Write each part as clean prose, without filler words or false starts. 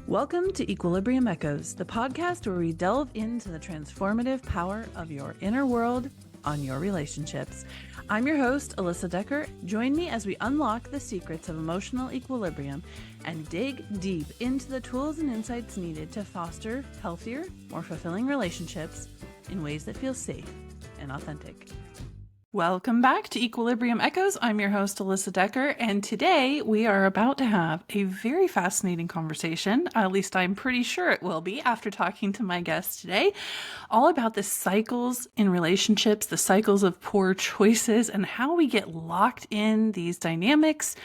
Welcome to Equilibrium Echoes, the podcast where we delve into the transformative power of your inner world on your relationships. I'm your host, Alyssa Decker. Join me as we unlock the secrets of emotional equilibrium and dig deep into the tools and insights needed to foster healthier, more fulfilling relationships in ways that feel safe and authentic. Welcome back to Equilibrium Echoes. I'm your host, Alyssa Decker, and today we are about to have a very fascinating conversation, at least I'm pretty sure it will be after talking to my guest today, all about the cycles in relationships, the cycles of poor choices, and how we get locked in these dynamics,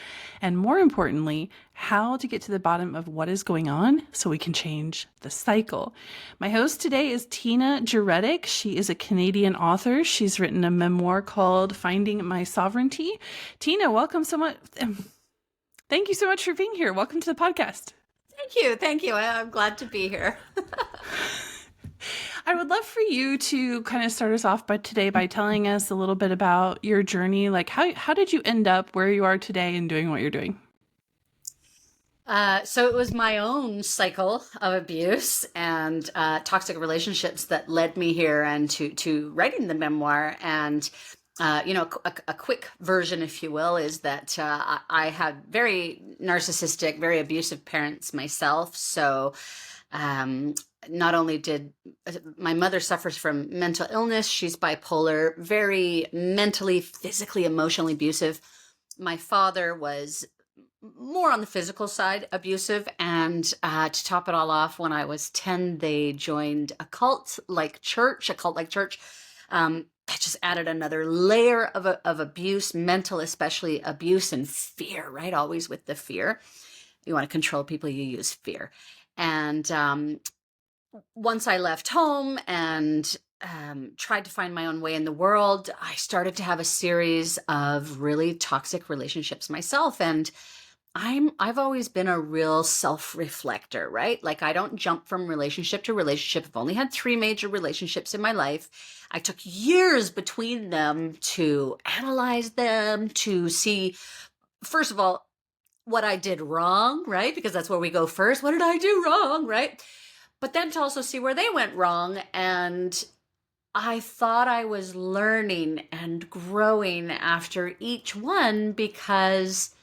and more importantly, how to get to the bottom of what is going on so we can change the cycle. My host today is Tina Djuretic. She is a Canadian author. She's written a memoir called Finding My Sovereignty. Tina, welcome so much. Thank you so much for being here. Welcome to the podcast. Thank you. I'm glad to be here. I would love for you to kind of start us off by telling us a little bit about your journey. Like how did you end up where you are today and doing what you're doing? So it was my own cycle of abuse and toxic relationships that led me here and to writing the memoir. And, a quick version, if you will, is that I had very narcissistic, very abusive parents myself. So not only did my mother suffers from mental illness, she's bipolar, very mentally, physically, emotionally abusive. My father was more on the physical side, abusive. And to top it all off, when I was 10, they joined a cult-like church. That just added another layer of abuse, mental, especially abuse and fear, right? Always with the fear. You want to control people, you use fear. And once I left home and tried to find my own way in the world, I started to have a series of really toxic relationships myself. And I've always been a real self-reflector, right? Like I don't jump from relationship to relationship. I've only had 3 major relationships in my life. I took years between them to analyze them, to see, first of all, what I did wrong, right? Because that's where we go first. What did I do wrong, right? But then to also see where they went wrong. And I thought I was learning and growing after each one because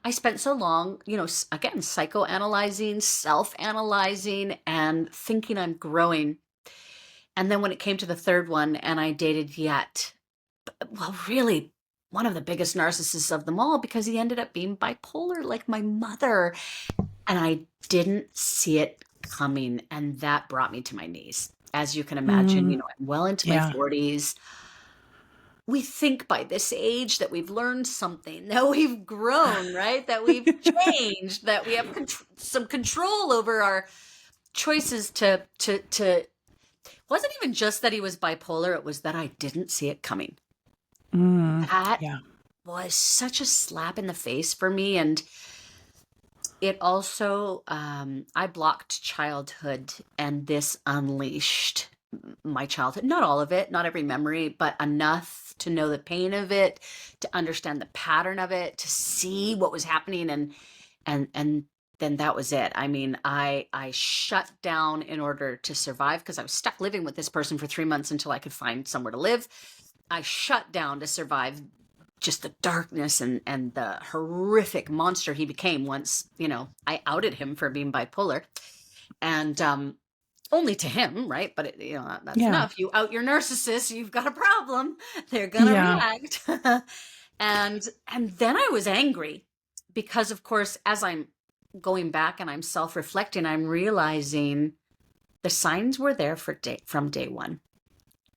I spent so long, again, psychoanalyzing, self-analyzing, and thinking I'm growing. And then when it came to the third one and I dated really one of the biggest narcissists of them all, because he ended up being bipolar like my mother. And I didn't see it coming. And that brought me to my knees. As you can imagine, I'm well into my 40s. We think by this age that we've learned something, that we've grown, right? That we've changed, that we have some control over our choices to wasn't even just that he was bipolar, it was that I didn't see it coming. That was such a slap in the face for me. And it also, I blocked childhood, and this unleashed my childhood. Not all of it, not every memory, but enough to know the pain of it, to understand the pattern of it, to see what was happening. And then that was it. I mean, I shut down in order to survive because I was stuck living with this person for 3 months until I could find somewhere to live. I shut down to survive just the darkness and the horrific monster he became once, I outed him for being bipolar. And only to him, right? But that's enough. You out your narcissist, you've got a problem. They're gonna react. and then I was angry because, of course, as I'm going back and I'm self-reflecting, I'm realizing the signs were there from day one.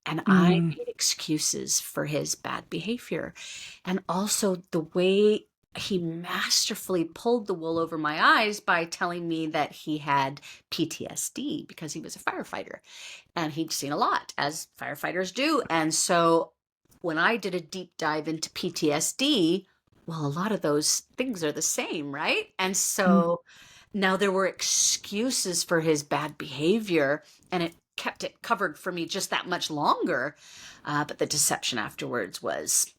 And I made excuses for his bad behavior. And also the way he masterfully pulled the wool over my eyes by telling me that he had PTSD because he was a firefighter and he'd seen a lot, as firefighters do. And so when I did a deep dive into PTSD, well, a lot of those things are the same, right? And so now there were excuses for his bad behavior, and it kept it covered for me just that much longer. But the deception afterwards was,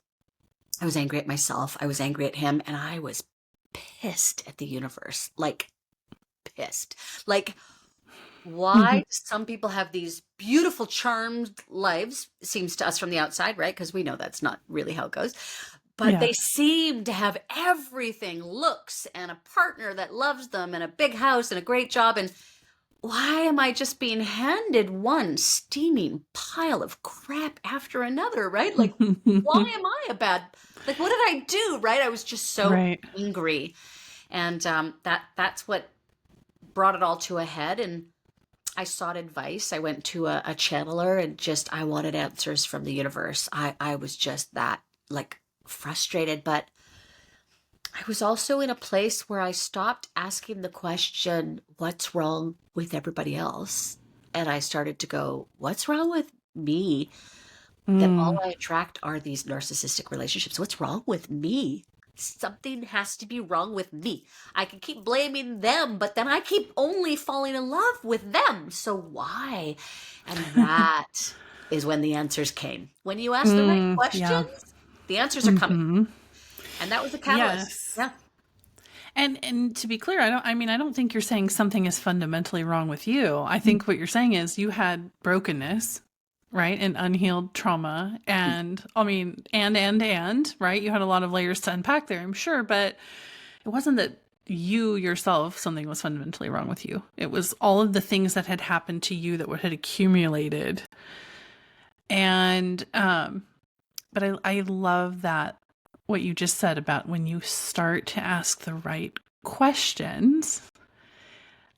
I was angry at myself. I was angry at him, and I was pissed at the universe, like pissed. Like, why do some people have these beautiful, charmed lives, seems to us from the outside, right? Because we know that's not really how it goes. But Yeah. they seem to have everything, looks and a partner that loves them and a big house and a great job. And why am I just being handed one steaming pile of crap after another, right? Like, why am I a bad, like, what did I do, right? I was just so Right. angry. And that's what brought it all to a head. And I sought advice. I went to a channeler and just, I wanted answers from the universe. I was just that, like, frustrated, but I was also in a place where I stopped asking the question, what's wrong with everybody else? And I started to go, what's wrong with me? That all Mm. I attract are these narcissistic relationships. What's wrong with me? Something has to be wrong with me. I can keep blaming them, but then I keep only falling in love with them. So why? And that is when the answers came. When you ask the right Yeah. questions, the answers are coming. Hmm. And that was the catalyst. Yes. Yeah. And to be clear, I don't think you're saying something is fundamentally wrong with you. I think what you're saying is you had brokenness, right? And unhealed trauma. And I mean, and, right? You had a lot of layers to unpack there, I'm sure, but it wasn't that you yourself, something was fundamentally wrong with you. It was all of the things that had happened to you that had accumulated. And, but I love that what you just said about when you start to ask the right questions.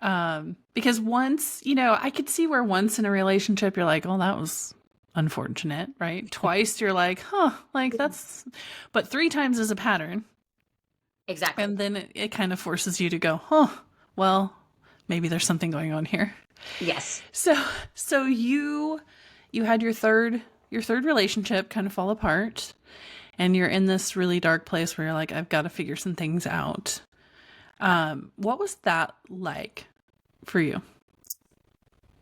Because once, I could see where once in a relationship, you're like, oh, that was unfortunate, right? Twice, you're like, huh, like that's, but 3 times is a pattern. Exactly. And then it kind of forces you to go, huh, well, maybe there's something going on here. Yes. So you had your third relationship kind of fall apart. And you're in this really dark place where you're like, I've got to figure some things out. What was that like for you?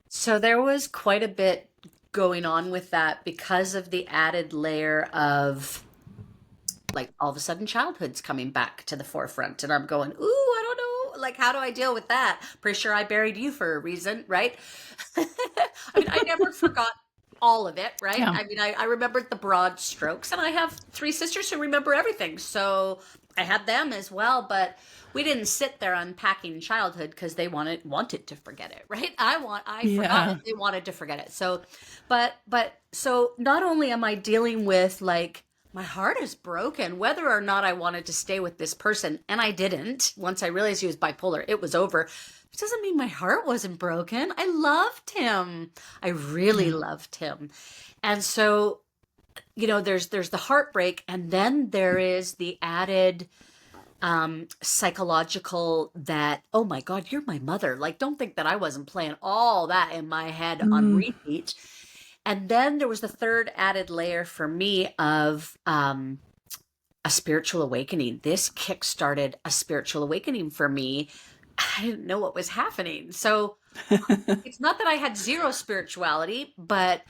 So there was quite a bit going on with that because of the added layer of, like, all of a sudden childhood's coming back to the forefront. And I'm going, ooh, I don't know. Like, how do I deal with that? Pretty sure I buried you for a reason, right? I mean, I never forgot all of it, right? Yeah. I mean, I remembered the broad strokes, and I have 3 sisters who remember everything. So I had them as well, but we didn't sit there unpacking childhood because they wanted to forget it, right? I forgot it. They wanted to forget it. So, but so not only am I dealing with, like, my heart is broken, whether or not I wanted to stay with this person, and I didn't. Once I realized he was bipolar, it was over. It doesn't mean my heart wasn't broken. I loved him. I really loved him. And so, there's the heartbreak, and then there is the added psychological that, oh my God, you're my mother. Like, don't think that I wasn't playing all that in my head on repeat. And then there was the third added layer for me of a spiritual awakening. This kickstarted a spiritual awakening for me. I didn't know what was happening. So it's not that I had zero spirituality, but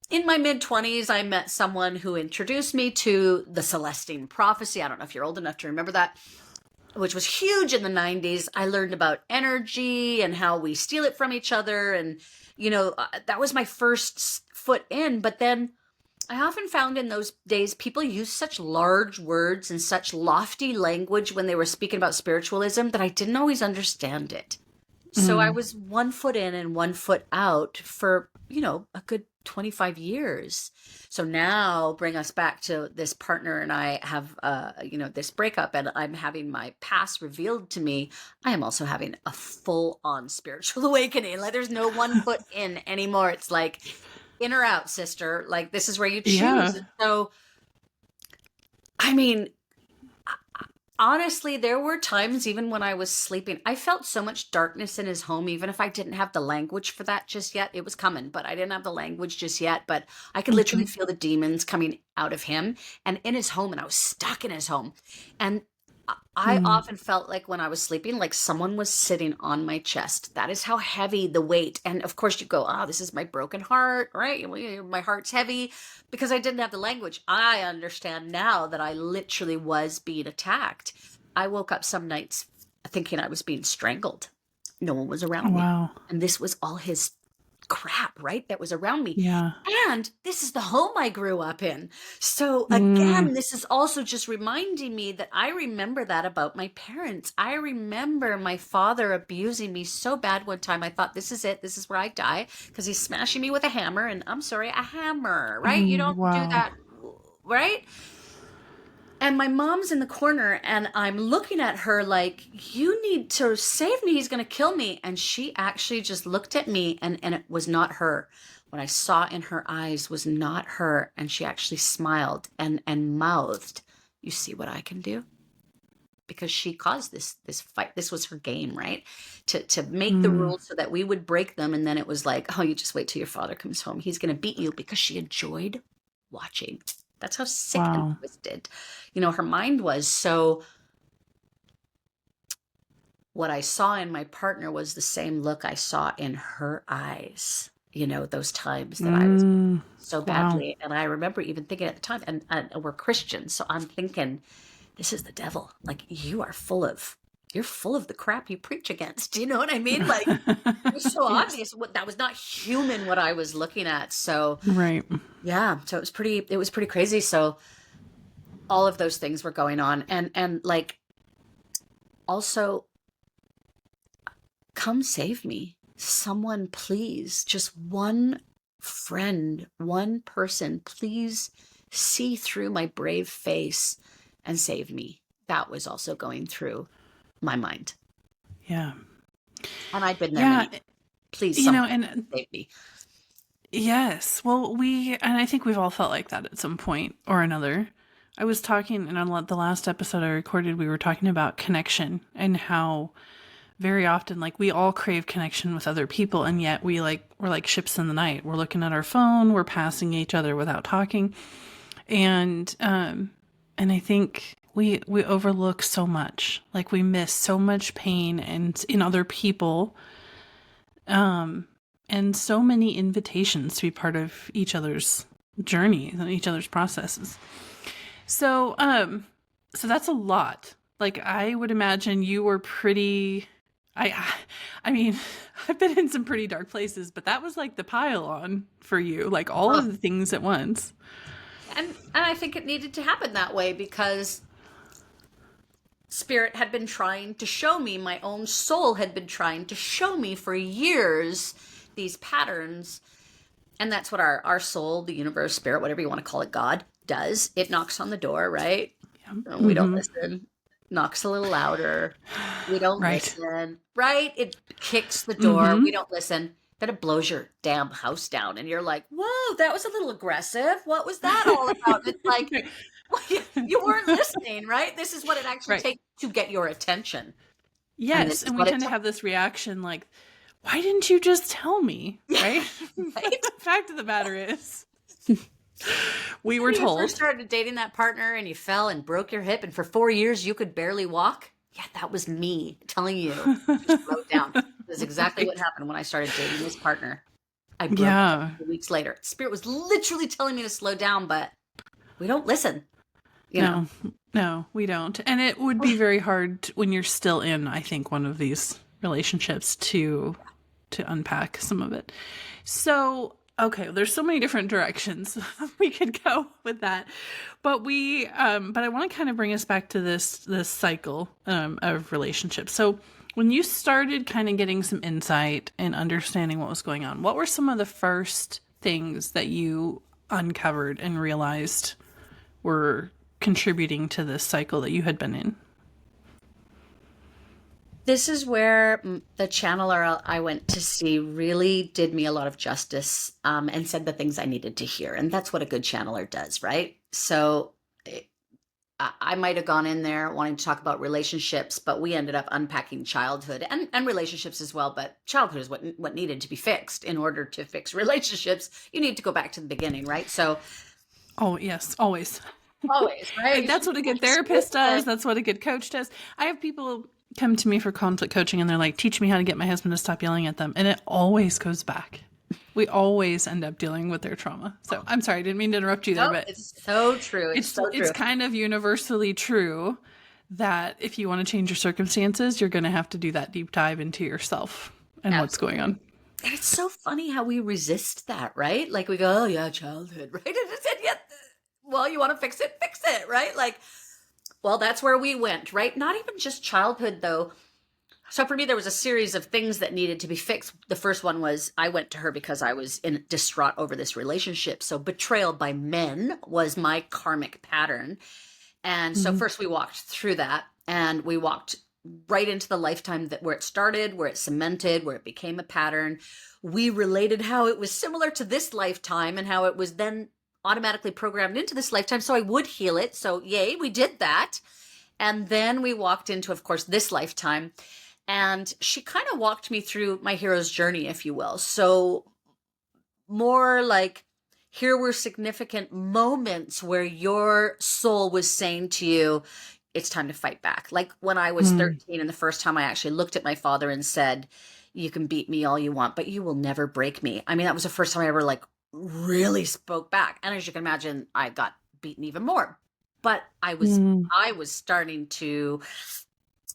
in my mid-20s, I met someone who introduced me to the Celestine prophecy. I don't know if you're old enough to remember that, which was huge in the 90s. I learned about energy and how we steal it from each other. And, that was my first foot in. But then I often found in those days, people use such large words and such lofty language when they were speaking about spiritualism that I didn't always understand it. So I was 1 foot in and 1 foot out for, a good 25 years. So now bring us back to this partner and I have, this breakup, and I'm having my past revealed to me. I am also having a full on spiritual awakening. Like, there's no 1 foot in anymore. It's like in or out, sister. Like, this is where you choose. Yeah. And so, I mean, honestly, there were times even when I was sleeping, I felt so much darkness in his home, even if I didn't have the language for that just yet. It was coming, but I didn't have the language just yet. But I could literally feel the demons coming out of him and in his home, and I was stuck in his home. And I often felt like when I was sleeping, like someone was sitting on my chest. That is how heavy the weight. And of course you go, oh, this is my broken heart, right? My heart's heavy because I didn't have the language. I understand now that I literally was being attacked. I woke up some nights thinking I was being strangled. No one was around me. Wow. And this was all his crap, right? That was around me. Yeah. And this is the home I grew up in. So Mm. again, this is also just reminding me that I remember that about my parents. I remember my father abusing me so bad one time. I thought, this is it. This is where I die, because he's smashing me with a hammer. And I'm sorry, a hammer, right? You Oh, don't do wow. that, right? And my mom's in the corner, and I'm looking at her like, you need to save me. He's going to kill me. And she actually just looked at me, and it was not her. What I saw in her eyes was not her. And she actually smiled and mouthed, you see what I can do? Because she caused this fight. This was her game, right? To make the Mm. rules so that we would break them. And then it was like, oh, you just wait till your father comes home. He's going to beat you, because she enjoyed watching. That's how sick and Wow. twisted, her mind was. So what I saw in my partner was the same look I saw in her eyes, those times that I was Mm. so Wow. badly. And I remember even thinking at the time, and we're Christians, so I'm thinking, this is the devil. Like, you're full of the crap you preach against. Do you know what I mean? Like, it was so Yes. obvious that was not human, what I was looking at. So Right. yeah, so it was pretty crazy. So all of those things were going on, and like, also, come save me, someone, please. Just one friend, one person, please see through my brave face and save me. That was also going through my mind, Yeah. and I'd been there Yeah. many. Please, someone And save me. yes. Well, and I think we've all felt like that at some point or another. I was talking, and on the last episode I recorded, we were talking about connection and how very often, like, we all crave connection with other people, and yet we're like ships in the night. We're looking at our phone, we're passing each other without talking. And I think we overlook so much. Like, we miss so much pain and in other people. And so many invitations to be part of each other's journey and each other's processes. So that's a lot. Like, I would imagine you were pretty, I mean, I've been in some pretty dark places, but that was like the pile on for you, like all of the things at once. And I think it needed to happen that way, because Spirit had been trying to show me, my own soul had been trying to show me for years these patterns. And that's what our soul, the universe, Spirit, whatever you want to call it, God, does. It knocks on the door, right? Yeah. We don't listen. Knocks a little louder. We don't Right. listen, right? It kicks the door. We don't listen. Then it blows your damn house down, and you're like, whoa, that was a little aggressive. What was that all about? It's like, well, you weren't listening, right? This is what it actually Right. takes to get your attention. Yes, and we tend to have this reaction like, why didn't you just tell me? Right? Right? The fact of the matter is, we were When you told. first started dating that partner and you fell and broke your hip, and for 4 years you could barely walk. Yeah, that was me telling you. Just slow down. That's exactly what happened when I started dating this partner. I broke Yeah. a few weeks later. Spirit was literally telling me to slow down, but we don't listen. No, we don't. And it would be very hard when you're still in, I think, one of these relationships to unpack some of it. So, okay, there's so many different directions we could go with that. But but I want to kind of bring us back to this cycle of relationships. So, when you started kind of getting some insight and understanding what was going on, what were some of the first things that you uncovered and realized were contributing to this cycle that you had been in? This is where the channeler I went to see really did me a lot of justice, and said the things I needed to hear. And that's what a good channeler does, right? So I might have gone in there wanting to talk about relationships, but we ended up unpacking childhood and relationships as well. But childhood is what needed to be fixed. In order to fix relationships, you need to go back to the beginning, right? So, oh yes, always. Always, right? That's what a good therapist does. That's what a good coach does. I have people come to me for conflict coaching and they're like, teach me how to get my husband to stop yelling at them. And it always goes back. We always end up dealing with their trauma. So I'm sorry, I didn't mean to interrupt you there, but it's so true. It's so true. It's kind of universally true that if you want to change your circumstances, you're going to have to do that deep dive into yourself and what's going on. And it's so funny how we resist that, right? Like we go, oh yeah, childhood, right? And yet, well, you want to fix it, right? Like, well, that's where we went, right? Not even just childhood though. So for me, there was a series of things that needed to be fixed. The first one was I went to her because I was distraught over this relationship. So betrayal by men was my karmic pattern. And so first we walked through that, and we walked right into the lifetime where it started, where it cemented, where it became a pattern. We related how it was similar to this lifetime and how it was then automatically programmed into this lifetime. So I would heal it. So yay, we did that. And then we walked into, of course, this lifetime. And she kind of walked me through my hero's journey, if you will. So more like, here were significant moments where your soul was saying to you, it's time to fight back. Like when I was 13 and the first time I actually looked at my father and said, you can beat me all you want, but you will never break me. I mean, that was the first time I ever like really spoke back. And as you can imagine, I got beaten even more. But I was starting to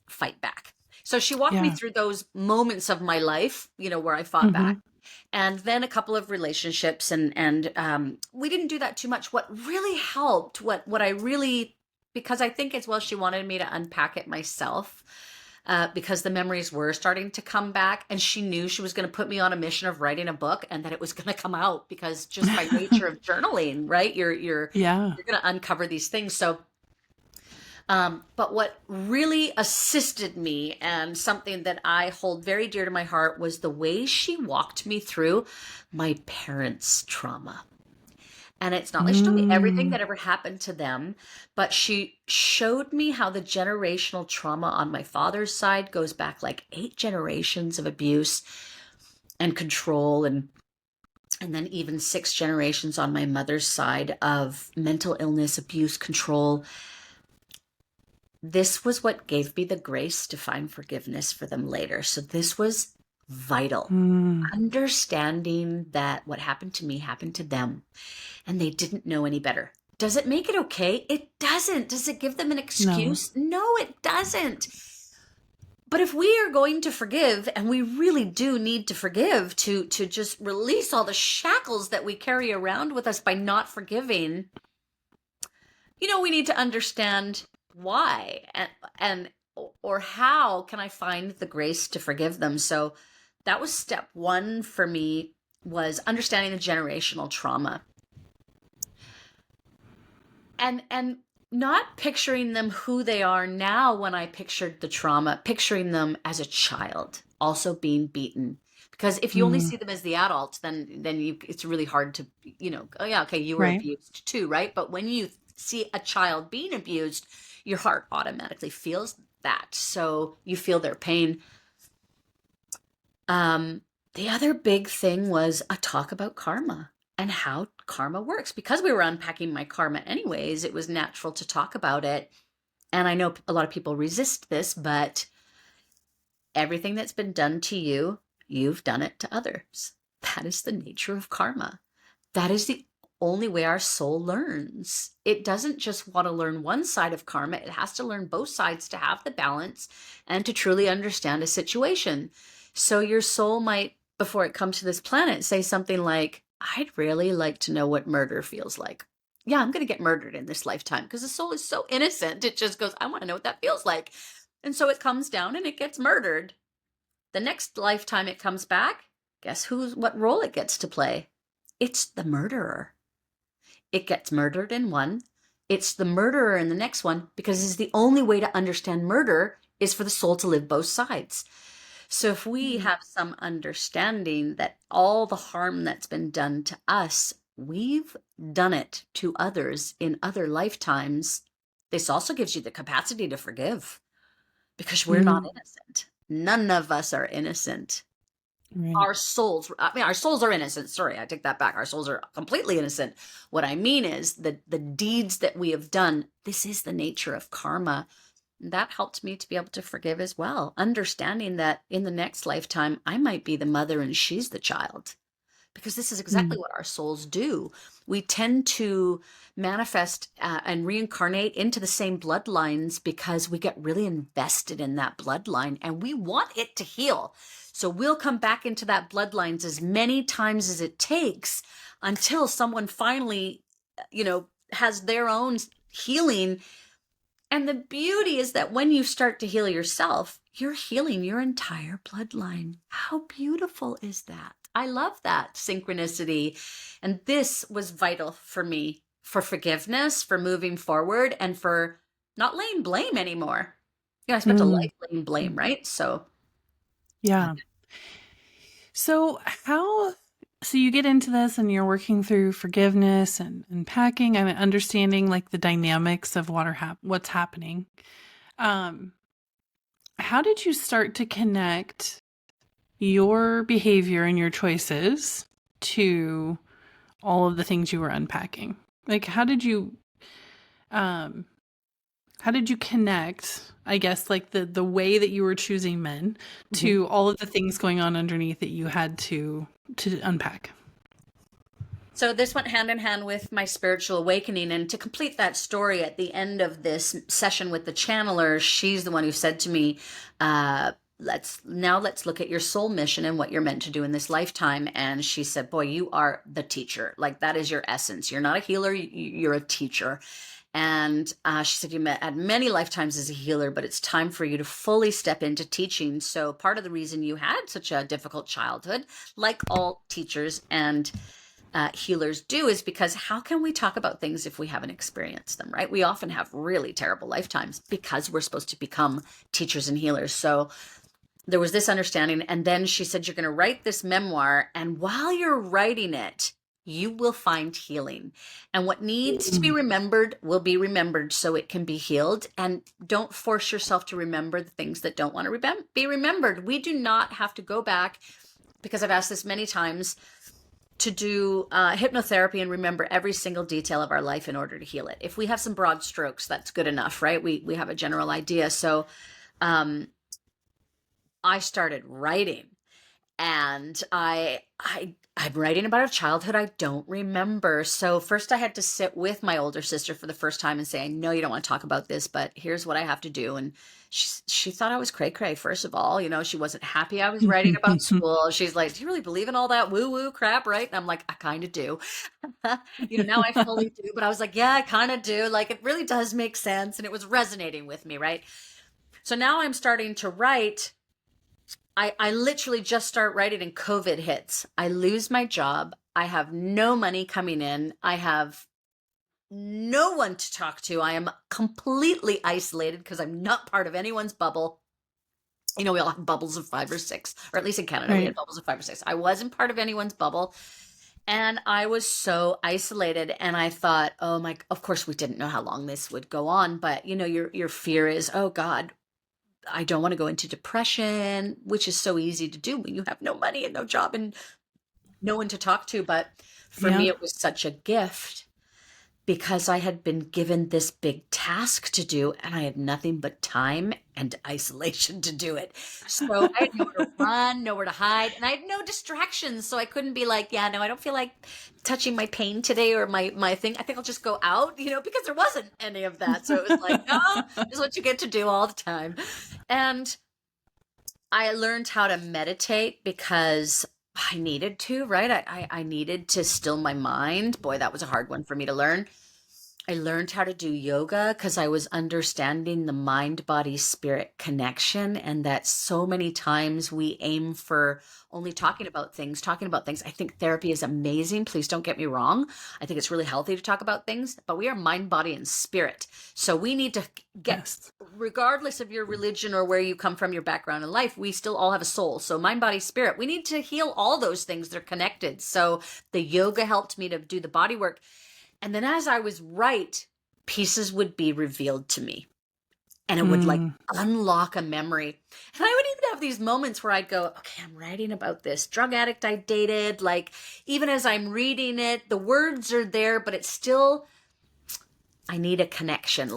fight back. So she walked me through those moments of my life, where I fought back. And then a couple of relationships, and we didn't do that too much. What really helped, what I really, because I think as well, she wanted me to unpack it myself, because the memories were starting to come back, and she knew she was going to put me on a mission of writing a book, and that it was going to come out, because just by nature of journaling, right? You're going to uncover these things. So but what really assisted me, and something that I hold very dear to my heart, was the way she walked me through my parents' trauma. And it's not like she told me everything that ever happened to them, but she showed me how the generational trauma on my father's side goes back like 8 generations of abuse and control, and then even 6 generations on my mother's side of mental illness, abuse, control. This was what gave me the grace to find forgiveness for them later. So this was vital. Understanding that what happened to me happened to them, and they didn't know any better. Does it make it okay? It doesn't. Does it give them an excuse? No, it doesn't. But if we are going to forgive, and we really do need to forgive to just release all the shackles that we carry around with us by not forgiving, we need to understand why and or how can I find the grace to forgive them. So that was step 1 for me, was understanding the generational trauma, and not picturing them who they are now. When I pictured the trauma, picturing them as a child also being beaten, because if you only see them as the adults, then it's really hard to oh yeah, okay, you were abused too, right? But when you see a child being abused, your heart automatically feels that. So you feel their pain. The other big thing was a talk about karma and how karma works. Because we were unpacking my karma anyways, it was natural to talk about it. And I know a lot of people resist this, but everything that's been done to you, you've done it to others. That is the nature of karma. That is the only way our soul learns. It doesn't just want to learn one side of karma. It has to learn both sides to have the balance and to truly understand a situation. So your soul might, before it comes to this planet, say something like, I'd really like to know what murder feels like. Yeah, I'm going to get murdered in this lifetime, because the soul is so innocent. It just goes, I want to know what that feels like. And so it comes down and it gets murdered. The next lifetime it comes back, guess what role it gets to play? It's the murderer. It gets murdered in one. It's the murderer in the next one, because it's the only way to understand murder is for the soul to live both sides. So if we have some understanding that all the harm that's been done to us, we've done it to others in other lifetimes, this also gives you the capacity to forgive, because we're not innocent. None of us are innocent. Right. Our souls are innocent. Sorry, I take that back. Our souls are completely innocent. What I mean is the deeds that we have done, this is the nature of karma. That helped me to be able to forgive as well. Understanding that in the next lifetime, I might be the mother and she's the child, because this is exactly what our souls do. We tend to manifest and reincarnate into the same bloodlines because we get really invested in that bloodline and we want it to heal. So we'll come back into that bloodlines as many times as it takes until someone finally, has their own healing. And the beauty is that when you start to heal yourself, you're healing your entire bloodline. How beautiful is that? I love that synchronicity. And this was vital for me for forgiveness, for moving forward, and for not laying blame anymore. I spent a life laying blame, right? So, Yeah. So you get into this and you're working through forgiveness and unpacking and understanding like the dynamics of what's happening. How did you start to connect your behavior and your choices to all of the things you were unpacking? Like, how did you connect, I guess, like the way that you were choosing men to all of the things going on underneath that you had to unpack? So this went hand in hand with my spiritual awakening. And to complete that story, at the end of this session with the channeler, she's the one who said to me, let's look at your soul mission and what you're meant to do in this lifetime. And she said, boy, you are the teacher. Like, that is your essence. You're not a healer. You're a teacher. And she said, you had many lifetimes as a healer, but it's time for you to fully step into teaching. So part of the reason you had such a difficult childhood, like all teachers and healers do, is because how can we talk about things if we haven't experienced them, right? We often have really terrible lifetimes because we're supposed to become teachers and healers. So there was this understanding. And then she said, you're going to write this memoir. And while you're writing it, you will find healing. And what needs to be remembered will be remembered so it can be healed. And don't force yourself to remember the things that don't want to be remembered. We do not have to go back, because I've asked this many times, to do hypnotherapy and remember every single detail of our life in order to heal it. If we have some broad strokes, that's good enough, right? We have a general idea. So I started writing, and I'm writing about a childhood I don't remember. So first I had to sit with my older sister for the first time and say, I know you don't want to talk about this, but here's what I have to do. And she thought I was cray-cray, first of all. She wasn't happy I was writing about school. She's like, do you really believe in all that woo-woo crap, right? And I'm like, I kind of do. Now I fully do. But I was like, yeah, I kind of do. Like, it really does make sense. And it was resonating with me, right? So now I'm starting to write. I literally just start writing and COVID hits. I lose my job. I have no money coming in. I have no one to talk to. I am completely isolated because I'm not part of anyone's bubble. We all have bubbles of 5 or 6, or at least in Canada, we had bubbles of 5 or 6. I wasn't part of anyone's bubble. And I was so isolated. And I thought, oh my, of course we didn't know how long this would go on. But your fear is, oh God, I don't want to go into depression, which is so easy to do when you have no money and no job and no one to talk to. But for me, it was such a gift because I had been given this big task to do and I had nothing but time and isolation to do it. So I had nowhere to run, nowhere to hide, and I had no distractions. So I couldn't be like, yeah, no, I don't feel like touching my pain today or my thing. I think I'll just go out, because there wasn't any of that. So it was like, no, this is what you get to do all the time. And I learned how to meditate because I needed to, right? I needed to still my mind. Boy, that was a hard one for me to learn. I learned how to do yoga because I was understanding the mind, body, spirit connection, and that so many times we aim for only talking about things. I think therapy is amazing. Please don't get me wrong. I think it's really healthy to talk about things, but we are mind, body, and spirit. So we need to get, regardless of your religion or where you come from, your background in life, we still all have a soul. So mind, body, spirit, we need to heal all those things. They're connected. So the yoga helped me to do the body work. And then as I was pieces would be revealed to me and it would like unlock a memory. And I would even have these moments where I'd go, okay, I'm writing about this drug addict I dated. Like, even as I'm reading it, the words are there, but it's still, I need a connection.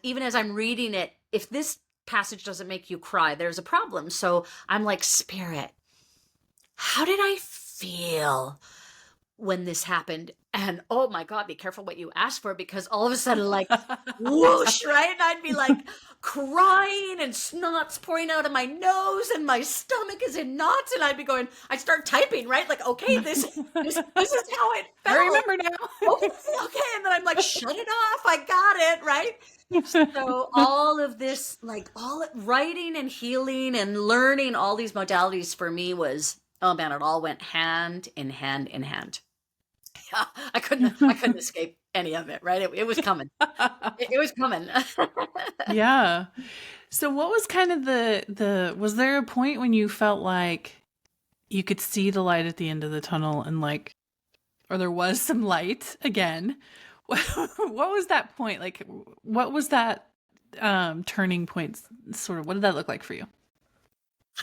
Even as I'm reading it, if this passage doesn't make you cry, there's a problem. So I'm like, Spirit, how did I feel when this happened. And oh my God, be careful what you ask for, because all of a sudden, like, whoosh, right? And I'd be like crying and snot's pouring out of my nose and my stomach is in knots. And I'd be going, I'd start typing, right? Like, okay, this is how it felt. I remember now. Okay. And then I'm like, shut it off. I got it, right? So all of this, like writing and healing and learning all these modalities for me was, oh man, it all went hand in hand in hand. Yeah, I couldn't escape any of it, right? It was coming. It was coming. Yeah. So what was kind of was there a point when you felt like you could see the light at the end of the tunnel and like, or there was some light again? What was that point? Like, what was that turning point sort of? What did that look like for you?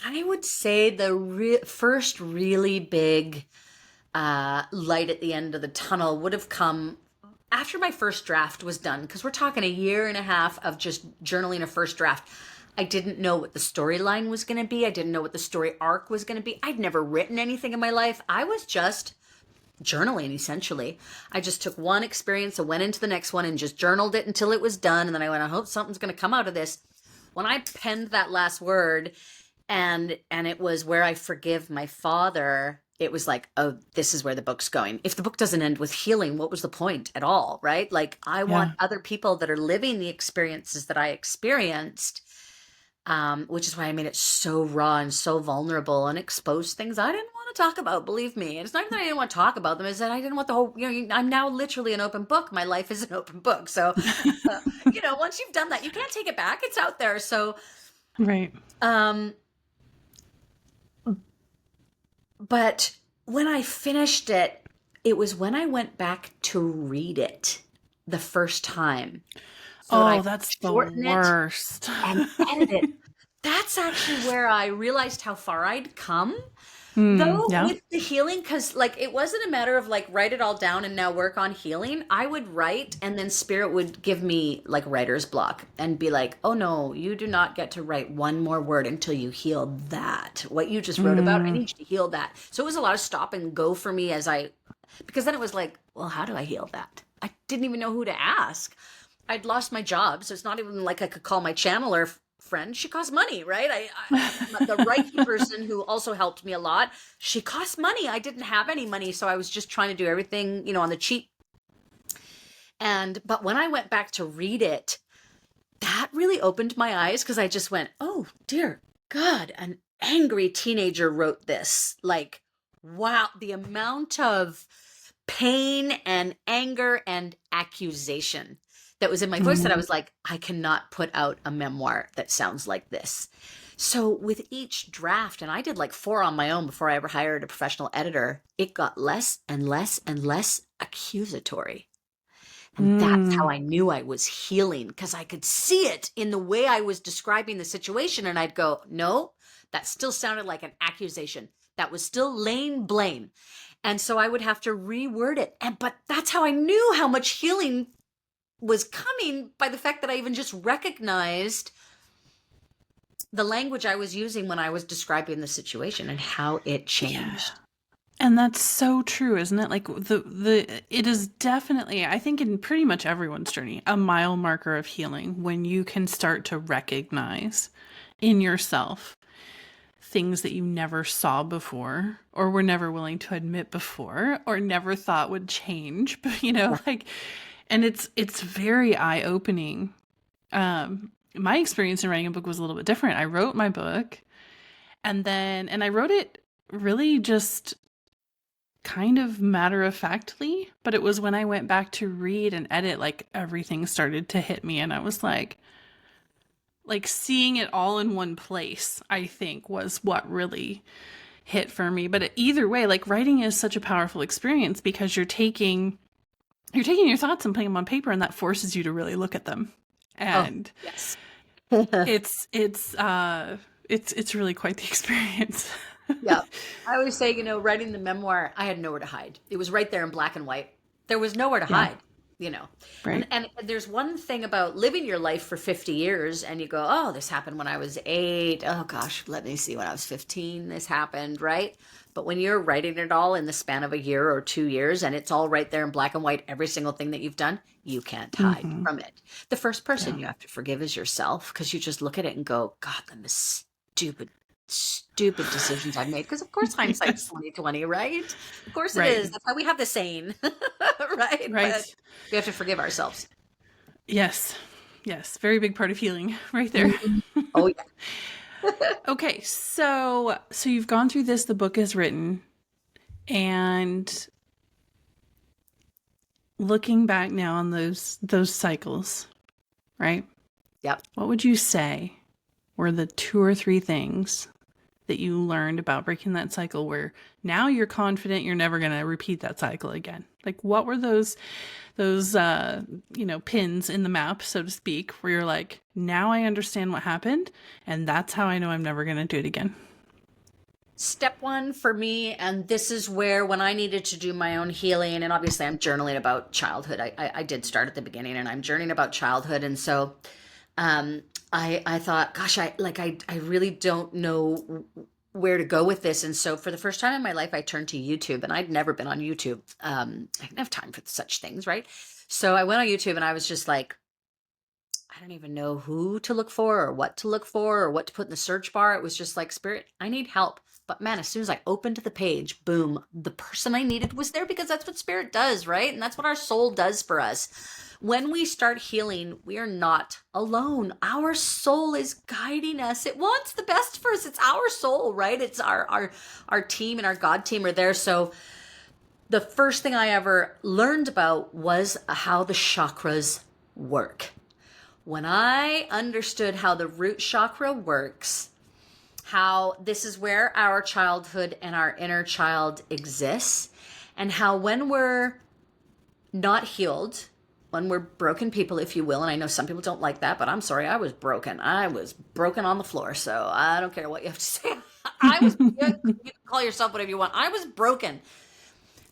I would say the first really big light at the end of the tunnel would have come after my first draft was done, because we're talking a year and a half of just journaling a first draft. I didn't know what the storyline was going to be. I didn't know what the story arc was going to be. I'd never written anything in my life. I was just journaling, essentially. I just took one experience and went into the next one and just journaled it until it was done. And then I went, I hope something's going to come out of this. When I penned that last word, and it was where I forgive my father, it was like, oh, this is where the book's going. If the book doesn't end with healing, what was the point at all, right? Like, I want other people that are living the experiences that I experienced, which is why I made it so raw and so vulnerable and exposed things I didn't want to talk about, believe me. And it's not that I didn't want to talk about them, it's that I didn't want the whole, I'm now literally an open book. My life is an open book. So, once you've done that, you can't take it back. It's out there. So, right. But when I finished it, it was when I went back to read it the first time. So that's the worst. And edit it. That's actually where I realized how far I'd come. With the healing, because like it wasn't a matter of like write it all down and now work on healing. I would write and then spirit would give me like writer's block and be like, oh no, you do not get to write one more word until you heal that. What you just wrote about, I need you to heal that. So it was a lot of stop and go for me because then it was like, well, how do I heal that? I didn't even know who to ask. I'd lost my job, so it's not even like I could call my channeler friend. She costs money, right? The Reiki person who also helped me a lot, she cost money. I didn't have any money, so I was just trying to do everything, on the cheap. But when I went back to read it, that really opened my eyes, because I just went, oh dear God, an angry teenager wrote this. Like, wow, the amount of pain and anger and accusation that was in my voice that I was like, I cannot put out a memoir that sounds like this. So with each draft, and I did like 4 on my own before I ever hired a professional editor, it got less and less and less accusatory. And that's how I knew I was healing, because I could see it in the way I was describing the situation. And I'd go, no, that still sounded like an accusation. That was still laying blame. And so I would have to reword it. But that's how I knew how much healing was coming, by the fact that I even just recognized the language I was using when I was describing the situation and how it changed. Yeah. And that's so true, isn't it? Like it is definitely, I think in pretty much everyone's journey, a mile marker of healing when you can start to recognize in yourself things that you never saw before, or were never willing to admit before, or never thought would change, and it's very eye-opening. My experience in writing a book was a little bit different. I wrote my book and I wrote it really just kind of matter-of-factly, but it was when I went back to read and edit, like everything started to hit me, and I was like seeing it all in one place, I think, was what really hit for me. But either way, like, writing is such a powerful experience, because you're taking your thoughts and putting them on paper, and that forces you to really look at them. And yes. it's really quite the experience. Yeah. I always say, writing the memoir, I had nowhere to hide. It was right there in black and white. There was nowhere to hide. you know. Right. And there's one thing about living your life for 50 years and you go, oh, this happened when I was 8. Oh gosh, let me see, when I was 15, this happened, right? But when you're writing it all in the span of a year or 2 years and it's all right there in black and white, every single thing that you've done, you can't hide Mm-hmm. from it. The first person Yeah. you have to forgive is yourself, because you just look at it and go, God, the stupid decisions I've made. Because of course hindsight's 2020, right? Of course it Right. is. That's why we have the saying, right? Right. But we have to forgive ourselves. Yes. Yes. Very big part of healing right there. Oh yeah. Okay. So you've gone through this, the book is written, and looking back now on those cycles, right? Yep. What would you say were the 2 or 3 things that you learned about breaking that cycle where now you're confident you're never going to repeat that cycle again? Like, what were those pins in the map, so to speak, where you're like, now I understand what happened, and that's how I know I'm never going to do it again? Step 1 for me, and this is where when I needed to do my own healing, and obviously I'm journaling about childhood. I did start at the beginning, and I'm journaling about childhood, and so I thought, gosh, I really don't know where to go with this. And so for the first time in my life, I turned to YouTube, and I'd never been on YouTube. I didn't have time for such things, right? So I went on YouTube and I was just like, I don't even know who to look for or what to look for or what to put in the search bar. It was just like, Spirit, I need help. But man, as soon as I opened the page, boom, the person I needed was there, because that's what Spirit does, right? And that's what our soul does for us. When we start healing, we are not alone. Our soul is guiding us. It wants the best for us. It's our soul, right? It's our team, and our God team are there. So the first thing I ever learned about was how the chakras work. When I understood how the root chakra works, how this is where our childhood and our inner child exists, and how when we're not healed, when we're broken people, if you will, and I know some people don't like that, but I'm sorry, I was broken. I was broken on the floor, so I don't care what you have to say. You can call yourself whatever you want. I was broken.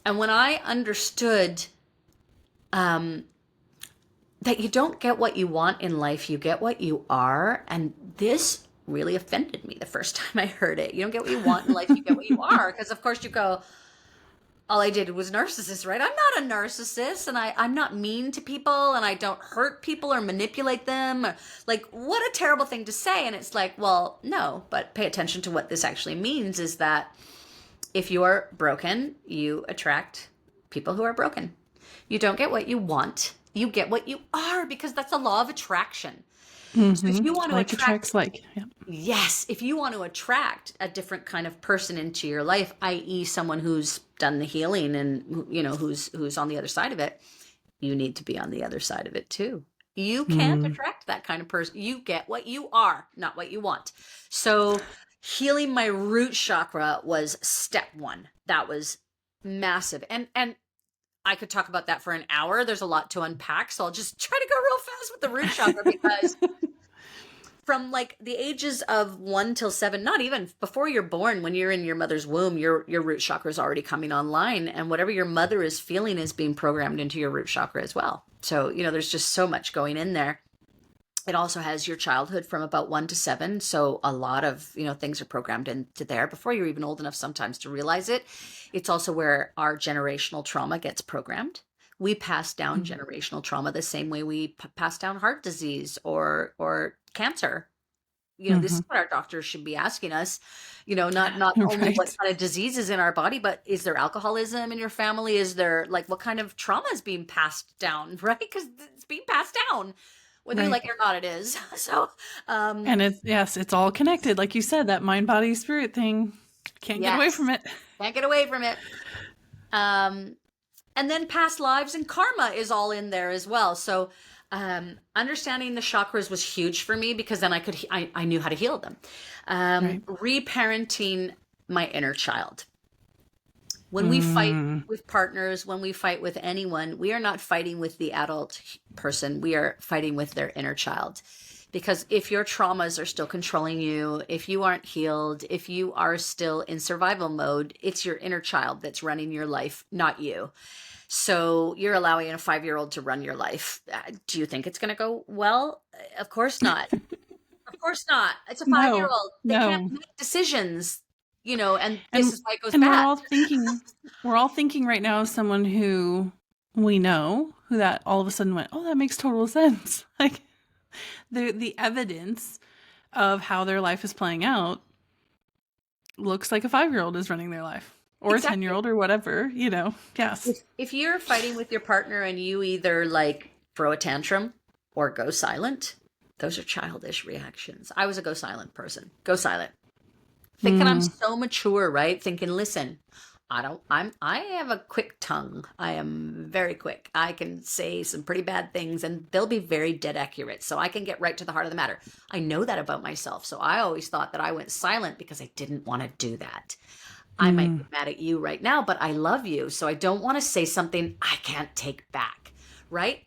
And when I understood that you don't get what you want in life, you get what you are. And this really offended me the first time I heard it. You don't get what you want in life, you get what you are. Because of course you go, all I did was narcissist, right? I'm not a narcissist, and I'm not mean to people, and I don't hurt people or manipulate them. Like, what a terrible thing to say. And it's like, well, no, but pay attention to what this actually means, is that if you are broken, you attract people who are broken. You don't get what you want, you get what you are, because that's a law of attraction. Mm-hmm. So if you want to attracts like, yeah. Yes, if you want to attract a different kind of person into your life, i.e. someone who's done the healing and, you know, who's on the other side of it, you need to be on the other side of it too. You can't attract that kind of person. You get what you are, not what you want. So healing my root chakra was step 1. That was massive. And I could talk about that for an hour. There's a lot to unpack. So I'll just try to go real fast with the root chakra, because from like the ages of 1 till 7, not even before you're born, when you're in your mother's womb, your root chakra is already coming online, and whatever your mother is feeling is being programmed into your root chakra as well. So, you know, there's just so much going in there. It also has your childhood from about 1 to 7. So a lot of, you know, things are programmed into there before you're even old enough sometimes to realize it. It's also where our generational trauma gets programmed. We pass down generational trauma the same way we pass down heart disease or cancer. You know, this is what our doctors should be asking us, you know, not only Right. what kind of disease is in our body, but is there alcoholism in your family? Is there, like, what kind of trauma is being passed down, right? Because it's being passed down. Whether you like it or not, it is. So, and it's all connected. Like you said, that mind, body, spirit thing, can't get away from it. Can't get away from it. And then past lives and karma is all in there as well. So, understanding the chakras was huge for me, because then I knew how to heal them. Reparenting my inner child. When we fight with partners, when we fight with anyone, we are not fighting with the adult person. We are fighting with their inner child. Because if your traumas are still controlling you, if you aren't healed, if you are still in survival mode, it's your inner child that's running your life, not you. So you're allowing a 5-year-old to run your life. Do you think it's going to go well? Of course not. Of course not. It's a No, 5-year-old. They can't no. make decisions, and this And is why it goes and bad. we're all thinking right now of someone who we know who that all of a sudden went, oh, that makes total sense. Like the evidence of how their life is playing out looks like a 5-year-old is running their life, or Exactly. a 10-year-old or whatever, Yes. If you're fighting with your partner and you either like throw a tantrum or go silent, those are childish reactions. I was a go silent person. Go silent. Thinking I'm so mature, right? Thinking, listen, I have a quick tongue. I am very quick. I can say some pretty bad things and they'll be very dead accurate. So I can get right to the heart of the matter. I know that about myself. So I always thought that I went silent because I didn't want to do that. I might be mad at you right now, but I love you. So I don't want to say something I can't take back. Right?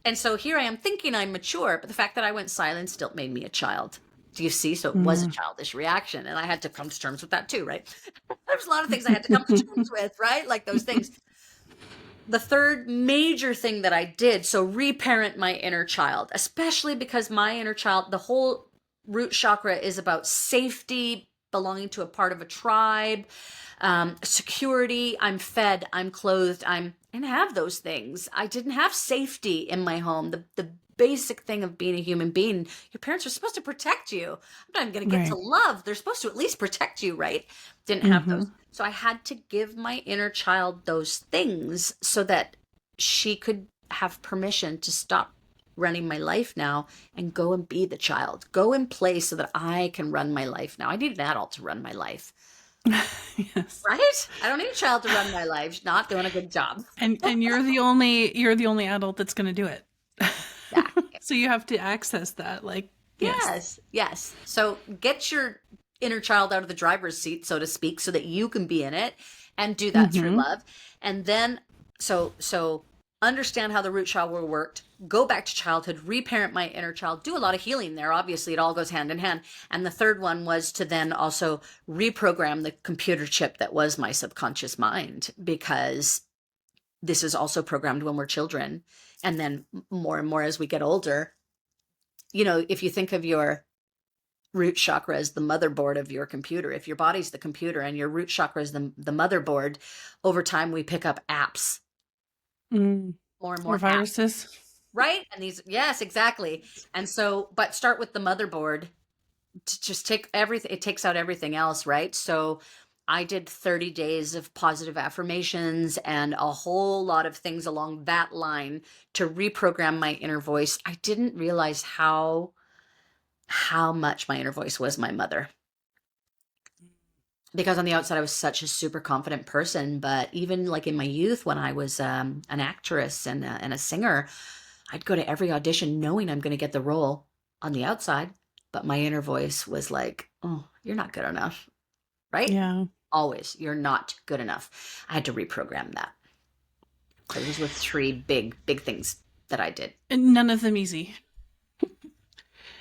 And so here I am thinking I'm mature, but the fact that I went silent still made me a child. Do you see? So it was a childish reaction. And I had to come to terms with that too, right? There's a lot of things I had to come to terms with, right? Like those things. The third major thing that I did, so reparent my inner child, especially because my inner child, the whole root chakra is about safety, belonging to a part of a tribe, security. I'm fed, I'm clothed, I didn't have those things. I didn't have safety in my home. The basic thing of being a human being, your parents are supposed to protect you. I'm not even going to get to love. They're supposed to at least protect you, right? Didn't have those. So I had to give my inner child those things so that she could have permission to stop running my life now and go and be the child. Go and play so that I can run my life now. I need an adult to run my life. Yes. Right? I don't need a child to run my life. She's not doing a good job. And you're the only adult that's going to do it. Yeah. So you have to access that. Like, Yes. So get your inner child out of the driver's seat, so to speak, so that you can be in it and do that through love. And then, so understand how the root chakra worked, go back to childhood, reparent my inner child, do a lot of healing there. Obviously, it all goes hand in hand. And the third one was to then also reprogram the computer chip that was my subconscious mind, because this is also programmed when we're children. And then more and more as we get older, if you think of your root chakra as the motherboard of your computer, if your body's the computer and your root chakra is the motherboard, over time we pick up apps. More and more or viruses. apps, right? And yes, exactly. And so, but start with the motherboard to just take everything. It takes out everything else, right? So I did 30 days of positive affirmations and a whole lot of things along that line to reprogram my inner voice. I didn't realize how much my inner voice was my mother. Because on the outside, I was such a super confident person. But even like in my youth, when I was an actress and a singer, I'd go to every audition knowing I'm going to get the role on the outside. But my inner voice was like, oh, you're not good enough. Right? Yeah. Always, you're not good enough. I had to reprogram that. So those were 3 big things that I did. And none of them easy.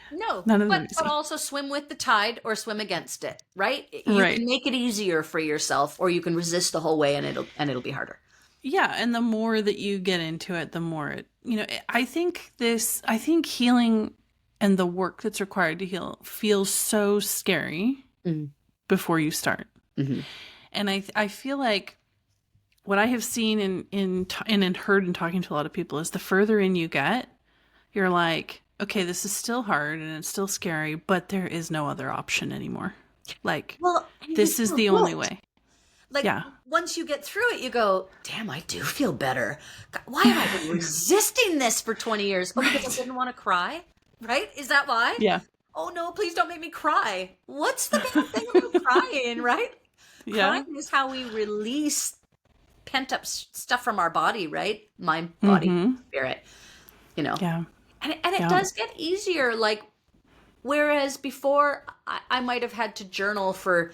No, None of them but also swim with the tide or swim against it, right? You can make it easier for yourself, or you can resist the whole way and it'll be harder. Yeah, and the more that you get into it, the more it, I think healing and the work that's required to heal feels so scary before you start. And I feel like what I have seen and heard in talking to a lot of people is the further in you get, you're like, okay, this is still hard and it's still scary, but there is no other option anymore. Like, this is the only way. Like, once you get through it, you go, damn, I do feel better. God, why have I been resisting this for 20 years? Oh, because I didn't want to cry, right? Is that why? Yeah. Oh, no, please don't make me cry. What's the bad thing about crying, right? Yeah. Crying is how we release pent up stuff from our body, right? Mind, body, spirit, Yeah. And it does get easier. Like, whereas before I might have had to journal for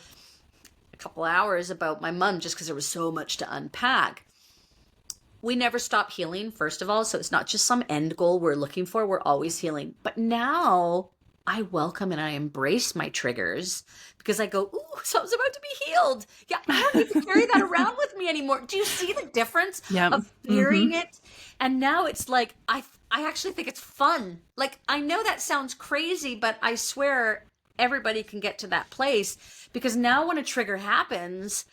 a couple hours about my mom just because there was so much to unpack. we never stop healing, first of all. So it's not just some end goal we're looking for. We're always healing. But now I welcome and I embrace my triggers because I go, ooh, something's about to be healed. Yeah, I don't need to carry that around with me anymore. Do you see the difference of fearing it? And now it's like, I actually think it's fun. Like, I know that sounds crazy, but I swear everybody can get to that place, because now when a trigger happens,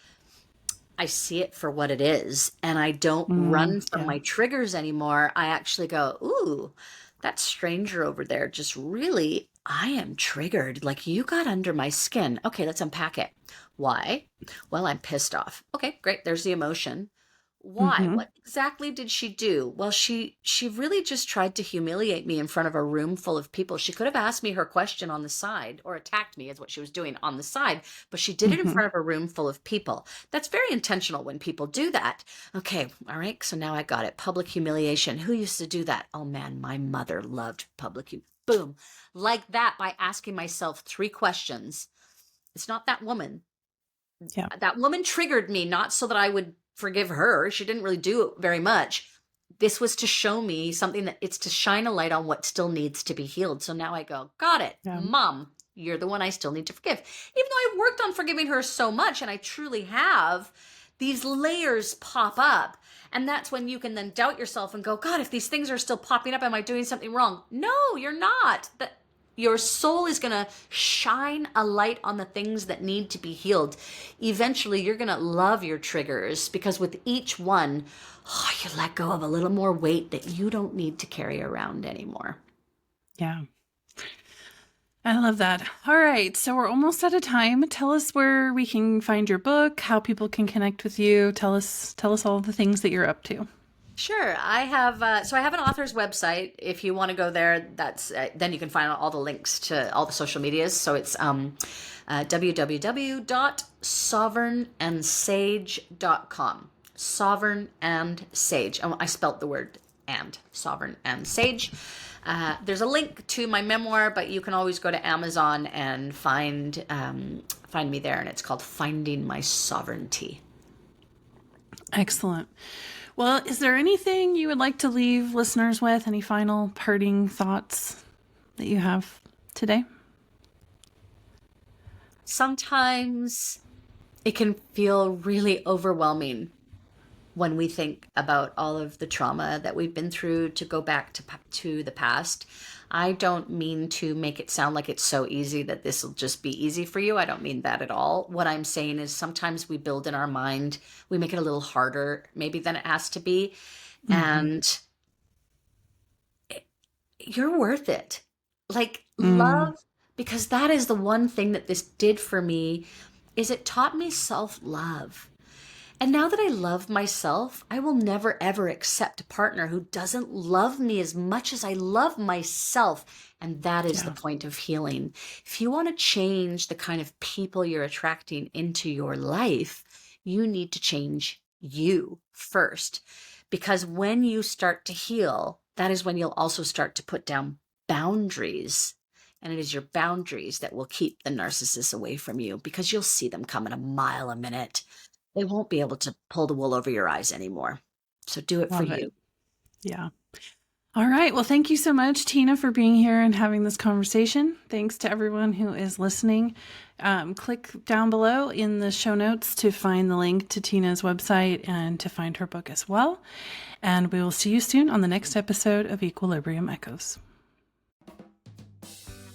I see it for what it is, and I don't run from my triggers anymore. I actually go, ooh, that stranger over there just really, I am triggered. Like, you got under my skin. Okay, let's unpack it. Why? Well, I'm pissed off. Okay, great. There's the emotion. Why? What exactly did she do? Well, she really just tried to humiliate me in front of a room full of people. She could have asked me her question on the side, or attacked me is what she was doing on the side, but she did it in front of a room full of people. That's very intentional when people do that. Okay, all right, so now I got it. Public humiliation. Who used to do that? Oh man, my mother loved boom. Like that, by asking myself 3 questions. It's not that woman. Yeah. That woman triggered me, not so that I would forgive her. She didn't really do very much. This was to show me something, that it's to shine a light on what still needs to be healed. So now I go, got it. Yeah. Mom, you're the one I still need to forgive. Even though I've worked on forgiving her so much, and I truly have, these layers pop up. And that's when you can then doubt yourself and go, God, if these things are still popping up, am I doing something wrong? No, you're not. Your soul is going to shine a light on the things that need to be healed. Eventually, you're going to love your triggers, because with each one, you let go of a little more weight that you don't need to carry around anymore. Yeah. I love that. All right. So we're almost out of time. Tell us where we can find your book, how people can connect with you. Tell us all the things that you're up to. Sure. I have an author's website. If you want to go there, that's then you can find all the links to all the social medias. So it's www.sovereignandsage.com. Sovereign and Sage. I spelt the word and. Sovereign and Sage. There's a link to my memoir, but you can always go to Amazon and find me there, and it's called Finding My Sovereignty. Excellent. Well, is there anything you would like to leave listeners with? Any final parting thoughts that you have today? Sometimes it can feel really overwhelming when we think about all of the trauma that we've been through, to go back to the past. I don't mean to make it sound like it's so easy that this will just be easy for you. I don't mean that at all. What I'm saying is sometimes we build in our mind, we make it a little harder maybe than it has to be. And you're worth it. Like, love, because that is the one thing that this did for me, is it taught me self-love. And now that I love myself, I will never, ever accept a partner who doesn't love me as much as I love myself. And that is the point of healing. If you want to change the kind of people you're attracting into your life, you need to change you first. Because when you start to heal, that is when you'll also start to put down boundaries. And it is your boundaries that will keep the narcissists away from you, because you'll see them coming a mile a minute. They won't be able to pull the wool over your eyes anymore. So do it for you. Yeah. All right. Well, thank you so much, Tina, for being here and having this conversation. Thanks to everyone who is listening. Click down below in the show notes to find the link to Tina's website and to find her book as well. And we will see you soon on the next episode of Equilibrium Echoes.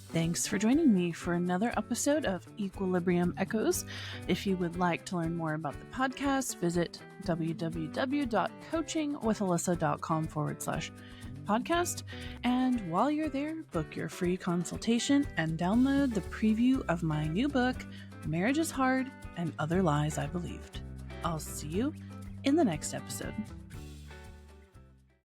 Thanks for joining me for another episode of Equilibrium Echoes. If you would like to learn more about the podcast, visit www.coachingwithalyssa.com/podcast. And while you're there, book your free consultation and download the preview of my new book, Marriage is Hard and Other Lies I Believed. I'll see you in the next episode.